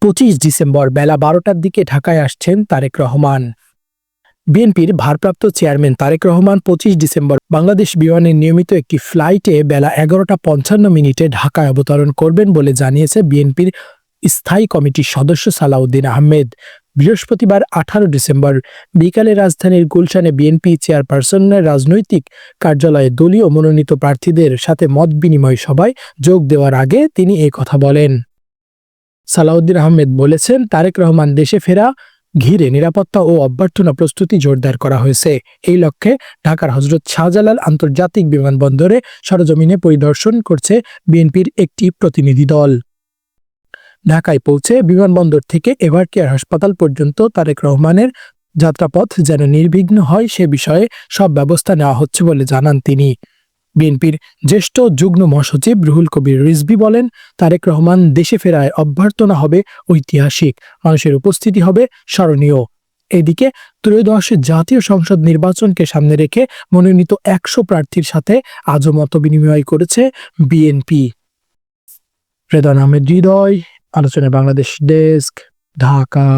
25 December বেলা 12টার দিকে ঢাকায় আসছেন তারেক রহমান। বিএনপির ভারপ্রাপ্ত চেয়ারম্যান তারেক রহমান 25 ডিসেম্বর বাংলাদেশ বিমানের নিয়মিত একটি ফ্লাইটে বেলা 11টা 55 ঢাকায় অবতরণ করবেন বলে জানিয়েছে বিএনপির স্থায়ী কমিটির সদস্য সালাউদ্দিন আহমেদ। বৃহস্পতিবার 18 ডিসেম্বর বিকালে রাজধানীর গুলশানে বিএনপি চেয়ারপারসনের রাজনৈতিক কার্যালয়ে দলীয় মনোনীত প্রার্থীদের সাথে মত বিনিময় সভায় যোগ দেওয়ার আগে তিনি এই কথা বলেন। সালাউদ্দিন আহমেদ বলেছেন, তারেক রহমান দেশে ফেরা ঘিরে নিরাপত্তা ও অভ্যর্থনা প্রস্তুতি জোরদার করা হয়েছে। এই লক্ষ্যে ঢাকার হযরত শাহজালাল আন্তর্জাতিক বিমানবন্দরে সরেজমিনে পরিদর্শন করছে বিএনপির একটি প্রতিনিধি দল। ঢাকায় পৌঁছে বিমানবন্দর থেকে এভারকেয়ার হাসপাতাল পর্যন্ত তারেক রহমানের যাত্রাপথ যেন নির্বিঘ্ন হয় সে বিষয়ে সব ব্যবস্থা নেওয়া হচ্ছে বলে জানান তিনি। বিএনপির জ্যেষ্ঠ যুগ্ম মহাসচিব রুহুল কবির রিজভী বলেন, তারেক রহমান দেশে ফেরায় অভ্যর্থনা হবে ঐতিহাসিক, মানুষের উপস্থিতি হবে স্মরণীয়। এদিকে ত্রয়োদশ জাতীয় সংসদ নির্বাচনকে সামনে রেখে মনোনীত 100 প্রার্থীর সাথে আজও মত বিনিময় করেছে বিএনপি। রেদওয়ান আহমেদ হৃদয়, আলোচনায় বাংলাদেশ ডেস্ক, ঢাকা।